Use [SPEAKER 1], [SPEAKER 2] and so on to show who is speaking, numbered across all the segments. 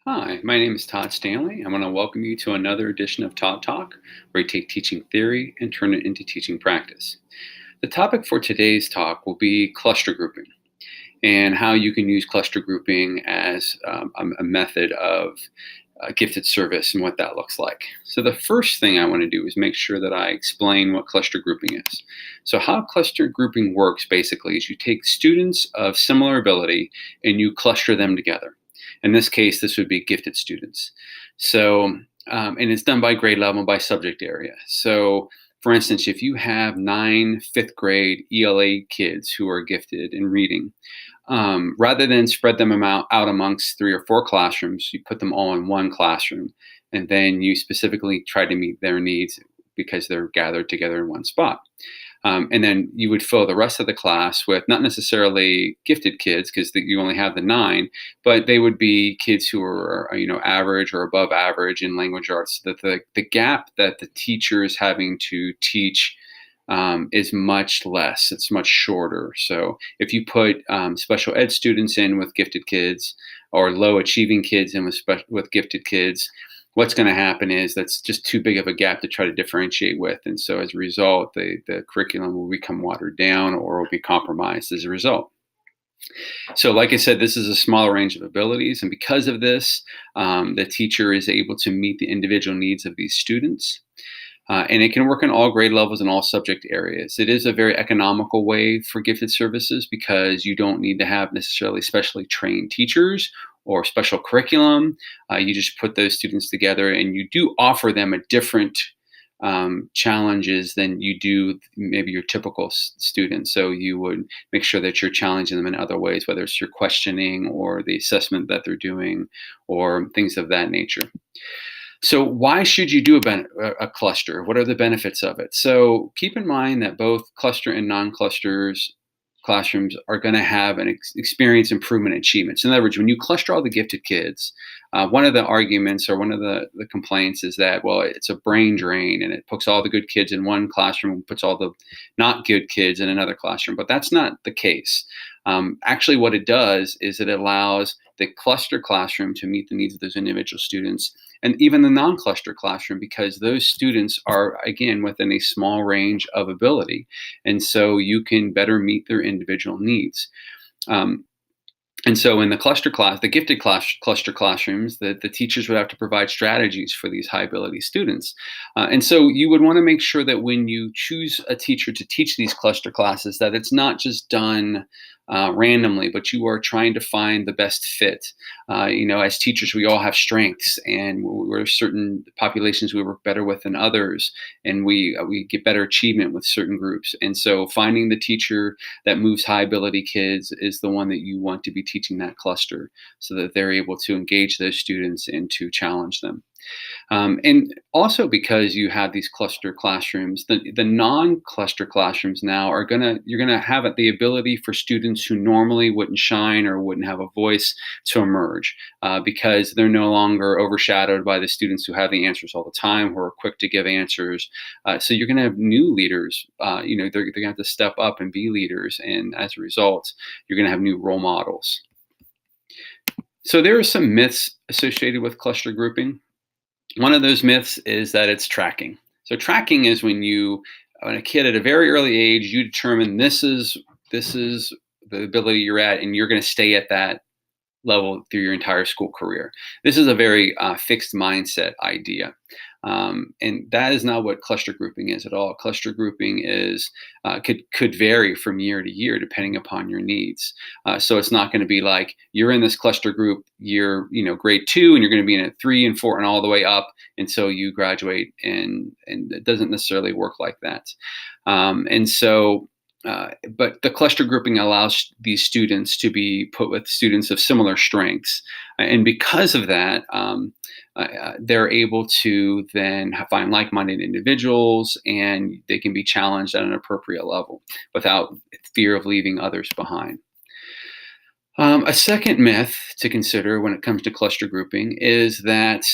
[SPEAKER 1] Hi, my name is Todd Stanley. I want to welcome you to another edition of Todd Talk, where we take teaching theory and turn it into teaching practice. The topic for today's talk will be cluster grouping and how you can use cluster grouping as a method of gifted service and what that looks like. So, the first thing I want to do is make sure that I explain what cluster grouping is. So, how cluster grouping works basically is you take students of similar ability and you cluster them together. In this case, this would be gifted students. So, and it's done by grade level, by subject area. So, for instance, if you have 9 fifth grade ELA kids who are gifted in reading, rather than spread them out amongst 3 or 4 classrooms, you put them all in one classroom, and then you specifically try to meet their needs because they're gathered together in one spot. And then you would fill the rest of the class with not necessarily gifted kids because you only have the 9, but they would be kids who are average or above average in language arts. That the gap that the teacher is having to teach is much less. It's much shorter. So if you put special ed students in with gifted kids or low achieving kids in with gifted kids, what's going to happen is that's just too big of a gap to try to differentiate with. And so as a result, the curriculum will become watered down or will be compromised as a result. So like I said, this is a smaller range of abilities. And because of this, the teacher is able to meet the individual needs of these students. And it can work in all grade levels and all subject areas. It is a very economical way for gifted services because you don't need to have necessarily specially trained teachers or special curriculum. You just put those students together and you do offer them a different challenges than you do maybe your typical student. So you would make sure that you're challenging them in other ways, whether it's your questioning or the assessment that they're doing or things of that nature. So why should you do a cluster? What are the benefits of it? So keep in mind that both cluster and non-clusters classrooms are going to have an experience improvement achievements. In other words, when you cluster all the gifted kids, one of the arguments or one of the complaints is that, well, it's a brain drain and it puts all the good kids in one classroom and puts all the not good kids in another classroom. But that's not the case. Actually, what it does is it allows the cluster classroom to meet the needs of those individual students and even the non-cluster classroom because those students are, again, within a small range of ability. And so you can better meet their individual needs. And so in the the gifted cluster classrooms, the teachers would have to provide strategies for these high ability students. And so you would want to make sure that when you choose a teacher to teach these cluster classes, that it's not just done randomly, but you are trying to find the best fit. As teachers, we all have strengths, and we're certain populations we work better with than others, and we get better achievement with certain groups. And so, finding the teacher that moves high ability kids is the one that you want to be teaching that cluster, so that they're able to engage those students and to challenge them. And also because you have these cluster classrooms, the non-cluster classrooms now you're gonna have the ability for students who normally wouldn't shine or wouldn't have a voice to emerge because they're no longer overshadowed by the students who have the answers all the time, who are quick to give answers. So you're gonna have new leaders. They're gonna have to step up and be leaders, and as a result, you're gonna have new role models. So there are some myths associated with cluster grouping. One of those myths is that it's tracking. So tracking is when a kid at a very early age, you determine this is the ability you're at, and you're going to stay at that level through your entire school career. This is a very fixed mindset idea. And that is not what cluster grouping is at all. Cluster grouping is could vary from year to year depending upon your needs. So it's not going to be like you're in this cluster group year, grade 2, and you're going to be in it 3 and 4 and all the way up until you graduate. And it doesn't necessarily work like that. But the cluster grouping allows these students to be put with students of similar strengths. And because of that, they're able to then find like-minded individuals, and they can be challenged at an appropriate level without fear of leaving others behind. A second myth to consider when it comes to cluster grouping is that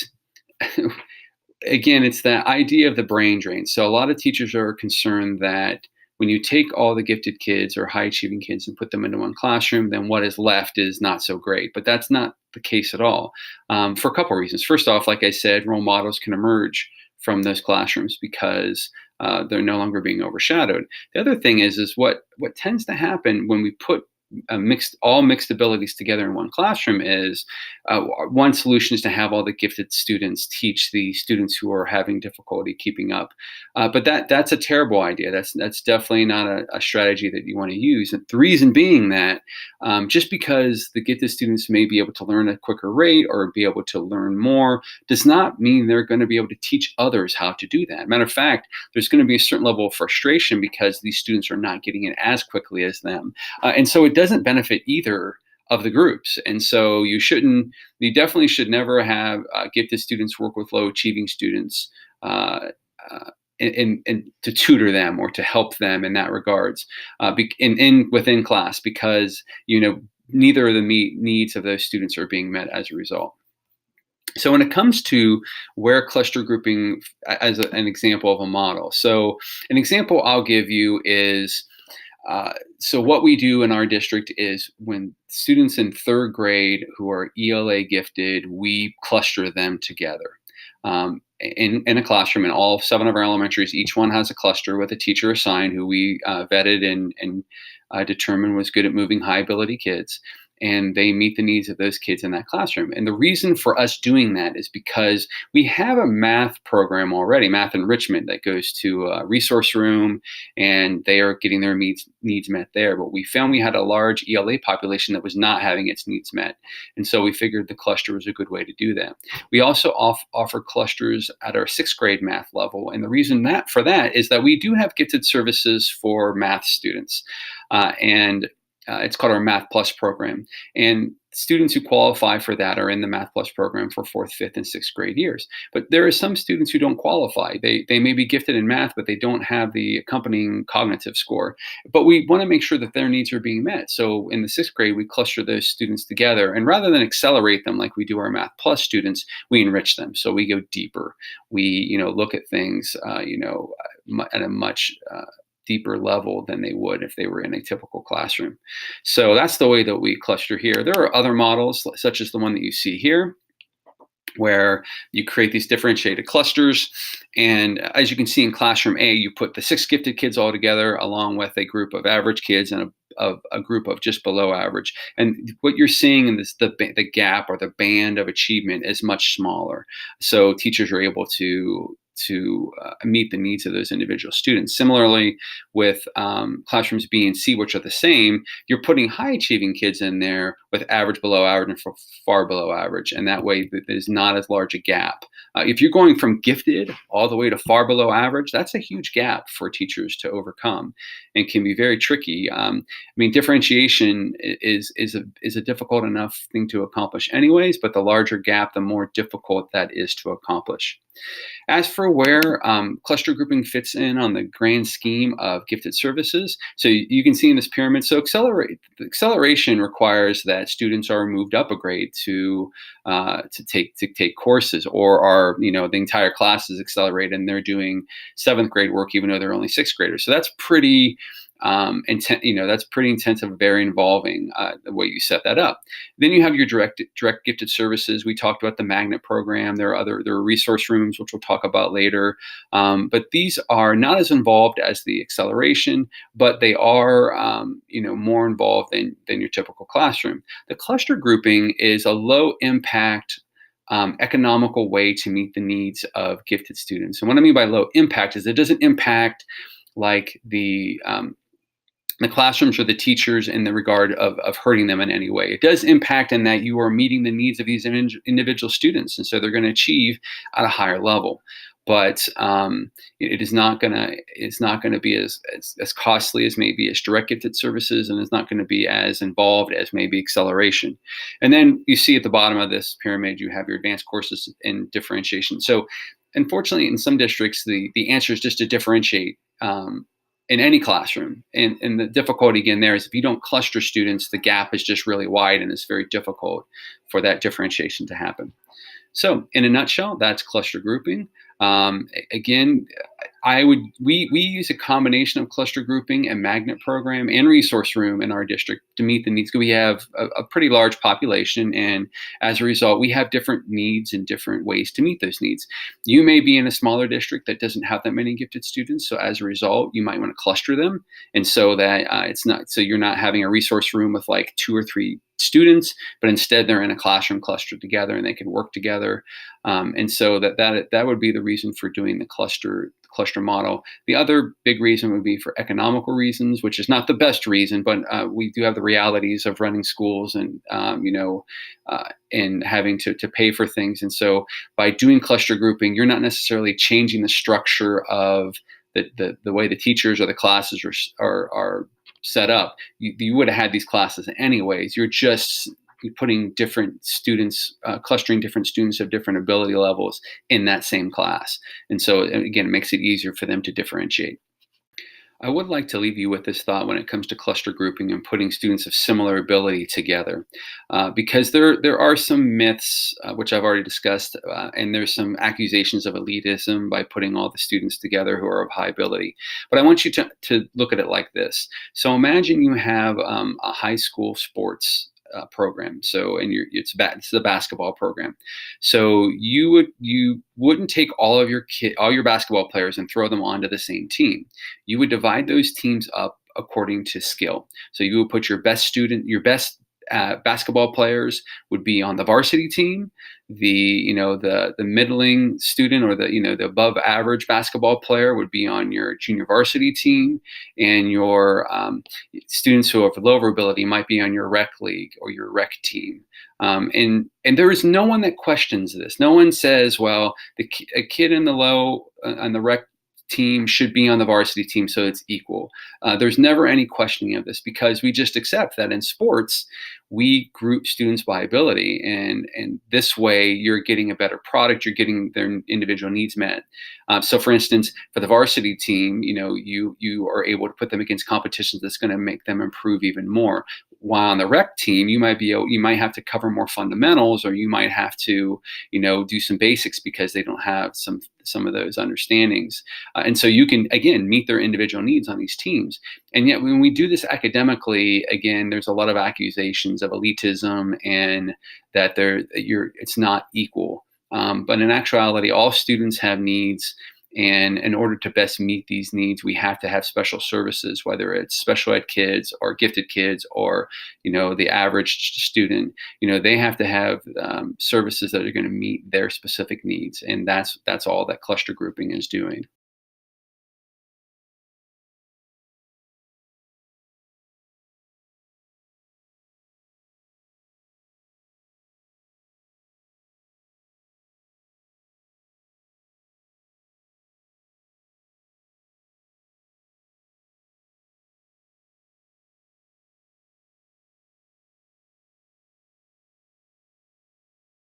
[SPEAKER 1] again, it's that idea of the brain drain. So a lot of teachers are concerned that when you take all the gifted kids or high achieving kids and put them into one classroom, then what is left is not so great. But that's not the case at all, for a couple of reasons. First off, like I said, role models can emerge from those classrooms because they're no longer being overshadowed. The other thing is what tends to happen when we put all mixed abilities together in one classroom is one solution is to have all the gifted students teach the students who are having difficulty keeping up. But that's a terrible idea. That's definitely not a strategy that you want to use. And the reason being that just because the gifted students may be able to learn at a quicker rate or be able to learn more does not mean they're going to be able to teach others how to do that. Matter of fact, there's going to be a certain level of frustration because these students are not getting it as quickly as them. And so it doesn't benefit either of the groups. And so you definitely should never have gifted students work with low achieving students and to tutor them or to help them in that regards within class, because neither of the needs of those students are being met as a result. So when it comes to where cluster grouping as an example of a model, so an example I'll give you is so what we do in our district is when students in third grade who are ELA gifted, we cluster them together in a classroom. In all 7 of our elementaries, each one has a cluster with a teacher assigned who we vetted and determined was good at moving high ability kids. And they meet the needs of those kids in that classroom. And the reason for us doing that is because we have a math program already, math enrichment, that goes to a resource room, and they are getting their needs met there. But we found we had a large ELA population that was not having its needs met. And so we figured the cluster was a good way to do that. We also offer clusters at our 6th grade math level. And the reason for that is that we do have gifted services for math students. It's called our Math Plus program. And students who qualify for that are in the Math Plus program for 4th, 5th, and 6th grade years. But there are some students who don't qualify. They may be gifted in math, but they don't have the accompanying cognitive score. But we want to make sure that their needs are being met. So in the 6th grade, we cluster those students together. And rather than accelerate them like we do our Math Plus students, we enrich them. So we go deeper. We look at things at a much deeper level than they would if they were in a typical classroom. So that's the way that we cluster here. There are other models, such as the one that you see here, where you create these differentiated clusters. And as you can see in classroom A, you put the 6 gifted kids all together along with a group of average kids and a group of just below average. And what you're seeing in the gap or the band of achievement is much smaller. So teachers are able to meet the needs of those individual students. Similarly, with classrooms B and C, which are the same, you're putting high achieving kids in there with average, below average, and far below average. And that way there's not as large a gap. If you're going from gifted all the way to far below average, that's a huge gap for teachers to overcome and can be very tricky. Differentiation is a difficult enough thing to accomplish anyways, but the larger gap, the more difficult that is to accomplish. As for where cluster grouping fits in on the grand scheme of gifted services, so you can see in this pyramid, so acceleration requires that students are moved up a grade to take courses, or are the entire class is accelerated and they're doing 7th grade work even though they're only 6th graders. So that's pretty that's pretty intensive, very involving the way you set that up. Then you have your direct gifted services. We talked about the magnet program. There are resource rooms, which we'll talk about later. But these are not as involved as the acceleration, but they are more involved than your typical classroom. The cluster grouping is a low impact economical way to meet the needs of gifted students. And what I mean by low impact is it doesn't impact like the classrooms or the teachers in the regard of hurting them in any way. It does impact in that you are meeting the needs of these individual students, and so they're going to achieve at a higher level. But it's not going to be as costly as maybe as direct gifted services, and it's not going to be as involved as maybe acceleration. And then you see at the bottom of this pyramid, you have your advanced courses in differentiation. So unfortunately, in some districts, the answer is just to differentiate in any classroom. And the difficulty again there is if you don't cluster students, the gap is just really wide and it's very difficult for that differentiation to happen. So in a nutshell, that's cluster grouping. Again, We use a combination of cluster grouping and magnet program and resource room in our district to meet the needs. We have a pretty large population, and as a result, we have different needs and different ways to meet those needs. You may be in a smaller district that doesn't have that many gifted students, so as a result, you might want to cluster them, and so that it's not so you're not having a resource room with like 2 or 3 students, but instead they're in a classroom clustered together and they can work together. And so that would be the reason for doing the cluster model. The other big reason would be for economical reasons, which is not the best reason, but we do have the realities of running schools and and having to pay for things. And so by doing cluster grouping, you're not necessarily changing the structure of the way the teachers or the classes are set up. You would have had these classes anyways. You're just putting different students, clustering different students of different ability levels in that same class. And so, again, it makes it easier for them to differentiate. I would like to leave you with this thought when it comes to cluster grouping and putting students of similar ability together, because there are some myths, which I've already discussed, and there's some accusations of elitism by putting all the students together who are of high ability. But I want you to look at it like this. So imagine you have a high school sports program. So, and it's the basketball program. So you wouldn't take all your basketball players and throw them onto the same team. You would divide those teams up according to skill. So you would put your best basketball players would be on the varsity team. The middling student, or the above average basketball player, would be on your junior varsity team, and your students who have lower ability might be on your rec league or your rec team. And there is no one that questions this. No one says, well, a kid in the low on the rec team should be on the varsity team, so it's equal. There's never any questioning of this, because we just accept that in sports we group students by ability, and this way you're getting a better product. You're getting their individual needs met. So, for instance, for the varsity team, you are able to put them against competitions that's going to make them improve even more. While on the rec team, you might have to cover more fundamentals, or you might have to do some basics because they don't have some of those understandings. And so you can, again, meet their individual needs on these teams. And yet when we do this academically, again, there's a lot of accusations of elitism and that it's not equal. But in actuality, all students have needs. And in order to best meet these needs, we have to have special services, whether it's special ed kids or gifted kids or, the average student. They have to have services that are going to meet their specific needs. And that's all that cluster grouping is doing.